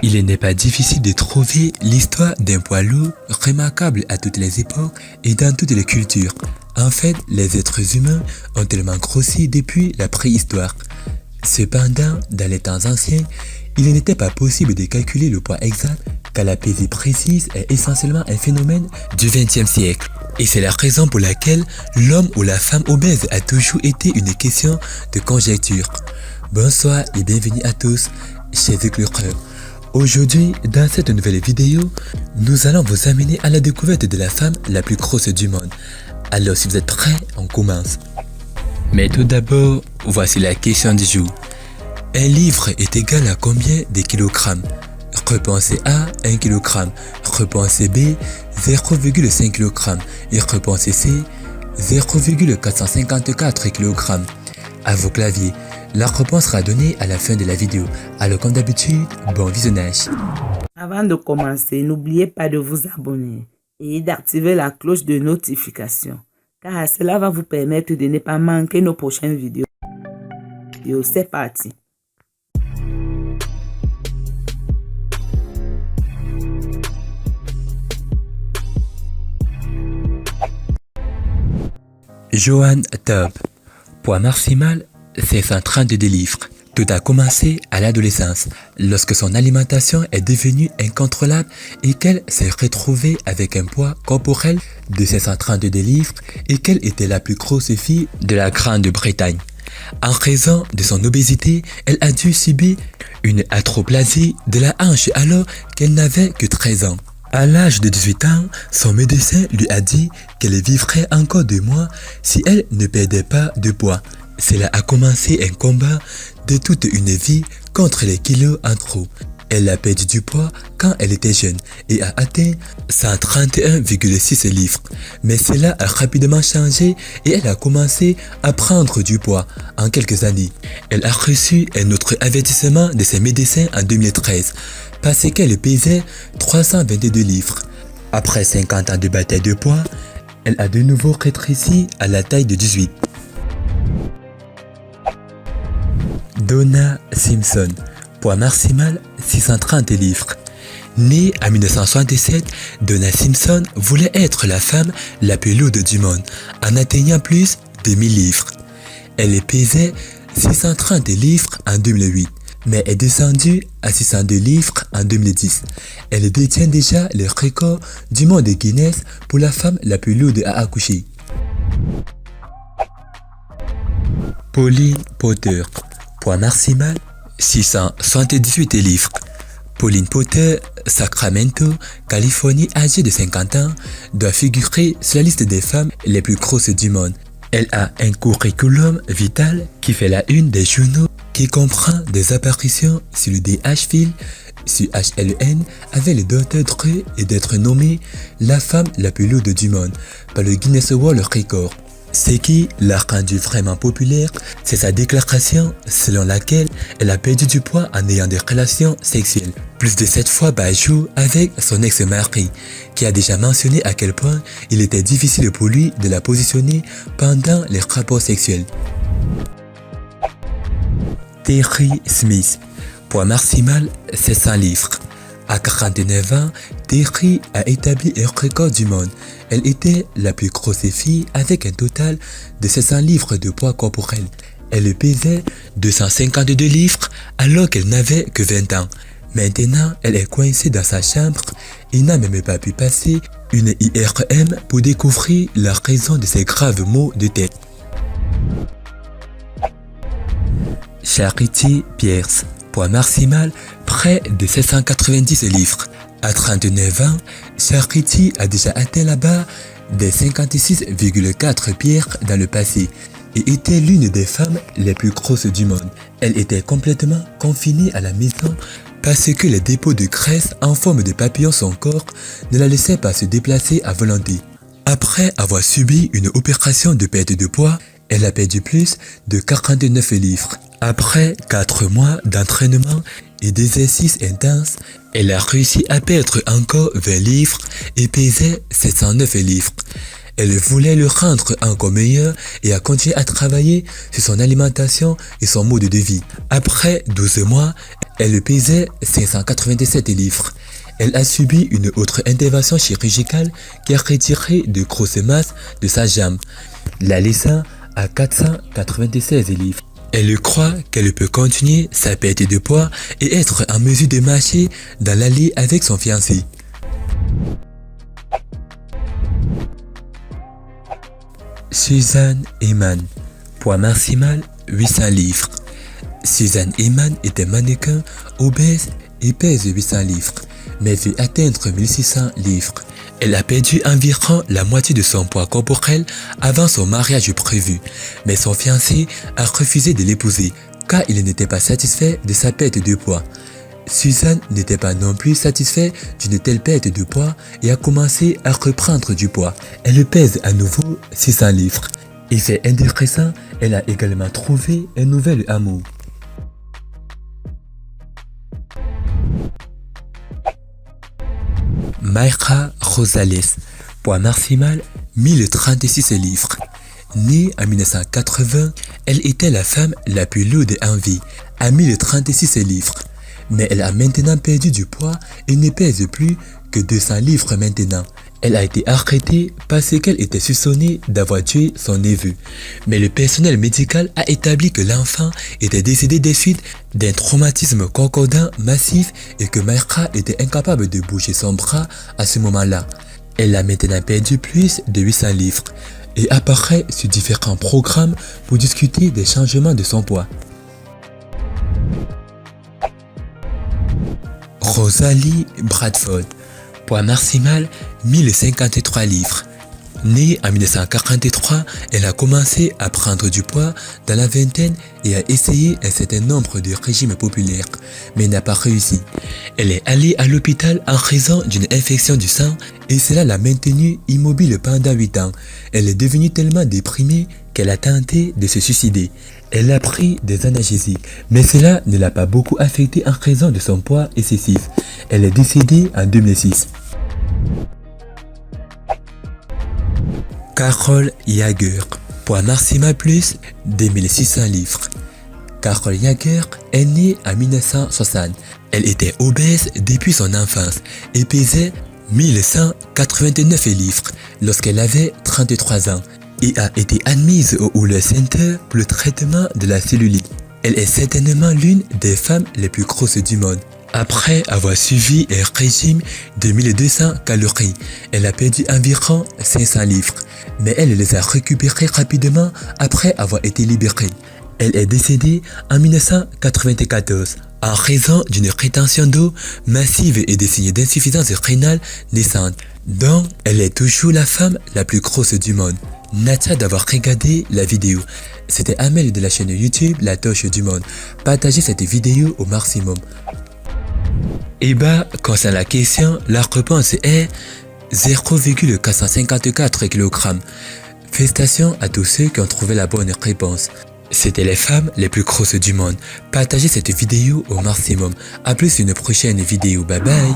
Il n'est pas difficile de trouver l'histoire d'un poids lourd remarquable à toutes les époques et dans toutes les cultures. En fait, les êtres humains ont tellement grossi depuis la préhistoire. Cependant, dans les temps anciens, il n'était pas possible de calculer le poids exact car la pesée précise est essentiellement un phénomène du XXe siècle. Et c'est la raison pour laquelle l'homme ou la femme obèse a toujours été une question de conjecture. Bonsoir et bienvenue à tous chez Éclaireur. Aujourd'hui, dans cette nouvelle vidéo, nous allons vous amener à la découverte de la femme la plus grosse du monde. Alors si vous êtes prêts, on commence. Mais tout d'abord, voici la question du jour. Un livre est égal à combien de kilogrammes? Réponse A, 1 kg. Réponse B, 0,5 kg. Et réponse C, 0,454 kg. À vos claviers. La réponse sera donnée à la fin de la vidéo. Alors comme d'habitude, bon visionnage. Avant de commencer, n'oubliez pas de vous abonner et d'activer la cloche de notification, car cela va vous permettre de ne pas manquer nos prochaines vidéos. C'est parti. Johann Taube. Poids maximal, 532 livres. Tout a commencé à l'adolescence, lorsque son alimentation est devenue incontrôlable et qu'elle s'est retrouvée avec un poids corporel de 532 livres et qu'elle était la plus grosse fille de la Grande-Bretagne. En raison de son obésité, elle a dû subir une atroplasie de la hanche alors qu'elle n'avait que 13 ans. À l'âge de 18 ans, son médecin lui a dit qu'elle vivrait encore 2 mois si elle ne perdait pas de poids. Cela a commencé un combat de toute une vie contre les kilos en trop. Elle a perdu du poids quand elle était jeune et a atteint 131,6 livres. Mais cela a rapidement changé et elle a commencé à prendre du poids en quelques années. Elle a reçu un autre avertissement de ses médecins en 2013 parce qu'elle pesait 322 livres. Après 50 ans de bataille de poids, elle a de nouveau rétréci à la taille de 18. Donna Simpson. Poids maximal 630 livres. Née en 1967, Donna Simpson voulait être la femme la plus lourde du monde en atteignant plus de 1000 livres. Elle pesait 630 livres en 2008, mais est descendue à 602 livres en 2010. Elle détient déjà le record du monde de Guinness pour la femme la plus lourde à accoucher. Pauline Potter. Poids maximal 678 livres. Pauline Potter, Sacramento, Californie, âgée de 50 ans, doit figurer sur la liste des femmes les plus grosses du monde. Elle a un curriculum vital qui fait la une des journaux, qui comprend des apparitions sur le DH-Fil, sur HLN, avec le Dr. Dre et d'être nommée la femme la plus lourde du monde par le Guinness World Record. Ce qui l'a rendue vraiment populaire, c'est sa déclaration selon laquelle elle a perdu du poids en ayant des relations sexuelles plus de 7 fois par jour avec son ex-mari, qui a déjà mentionné à quel point il était difficile pour lui de la positionner pendant les rapports sexuels. Terry Smith. Poids maximal 700 livres. À 49 ans, Terry a établi un record du monde. Elle était la plus grosse fille avec un total de 700 livres de poids corporel. Elle pesait 252 livres alors qu'elle n'avait que 20 ans. Maintenant, elle est coincée dans sa chambre et n'a même pas pu passer une IRM pour découvrir la raison de ses graves maux de tête. Charity Pierce. Poids maximal près de 790 livres. À 39 ans, Charity a déjà atteint la barre des 56,4 pierres dans le passé et était l'une des femmes les plus grosses du monde. Elle était complètement confinée à la maison parce que les dépôts de graisse en forme de papillon sur son corps ne la laissaient pas se déplacer à volonté. Après avoir subi une opération de perte de poids, elle a perdu plus de 49 livres. Après 4 mois d'entraînement et d'exercices intenses, elle a réussi à perdre encore 20 livres et pesait 709 livres. Elle voulait le rendre encore meilleur et a continué à travailler sur son alimentation et son mode de vie. Après 12 mois, Elle pesait 597 livres. Elle a subi une autre intervention chirurgicale qui a retiré de grosses masses de sa jambe, la laissant à 496 livres. Elle croit qu'elle peut continuer sa perte de poids et être en mesure de marcher dans l'allée avec son fiancé. Suzanne Eman, poids maximal 800 livres. Suzanne Eman était mannequin, obèse et pèse 800 livres, mais veut atteindre 1600 livres. Elle a perdu environ la moitié de son poids corporel avant son mariage prévu, mais son fiancé a refusé de l'épouser car il n'était pas satisfait de sa perte de poids. Suzanne n'était pas non plus satisfaite d'une telle perte de poids et a commencé à reprendre du poids. Elle pèse à nouveau 600 livres. Et fait intéressant, elle a également trouvé un nouvel amour. Mayra Rosales, poids maximal 1036 livres. Née en 1980, elle était la femme la plus lourde en vie, à 1036 livres. Mais elle a maintenant perdu du poids et ne pèse plus que 200 livres maintenant. Elle a été arrêtée parce qu'elle était soupçonnée d'avoir tué son neveu. Mais le personnel médical a établi que l'enfant était décédé des suites d'un traumatisme concordant massif et que Mayra était incapable de bouger son bras à ce moment-là. Elle a maintenant perdu plus de 800 livres et apparaît sur différents programmes pour discuter des changements de son poids. Rosalie Bradford, poids maximal 1053 livres. Née en 1943, elle a commencé à prendre du poids dans la vingtaine et a essayé un certain nombre de régimes populaires, mais n'a pas réussi. Elle est allée à l'hôpital en raison d'une infection du sang et cela l'a maintenue immobile pendant 8 ans. Elle est devenue tellement déprimée qu'elle a tenté de se suicider. Elle a pris des analgésiques, mais cela ne l'a pas beaucoup affectée en raison de son poids excessif. Elle est décédée en 2006. Carol Jaeger, poids maximal plus 2600 livres. Carol Jaeger est née en 1960. Elle était obèse depuis son enfance et pesait 1189 livres lorsqu'elle avait 33 ans et a été admise au Wheeler Center pour le traitement de la cellulite. Elle est certainement l'une des femmes les plus grosses du monde. Après avoir suivi un régime de 1200 calories, elle a perdu environ 500 livres, mais elle les a récupérés rapidement après avoir été libérée. Elle est décédée en 1994 en raison d'une rétention d'eau massive et des signes d'insuffisance rénale naissante. Donc, elle est toujours la femme la plus grosse du monde. Merci d'avoir regardé la vidéo. C'était Amel de la chaîne YouTube La Torche du Monde. Partagez cette vidéo au maximum. Et concernant la question, la réponse est 0,454 kg. Félicitations à tous ceux qui ont trouvé la bonne réponse. C'était les femmes les plus grosses du monde. Partagez cette vidéo au maximum. A plus une prochaine vidéo. Bye bye.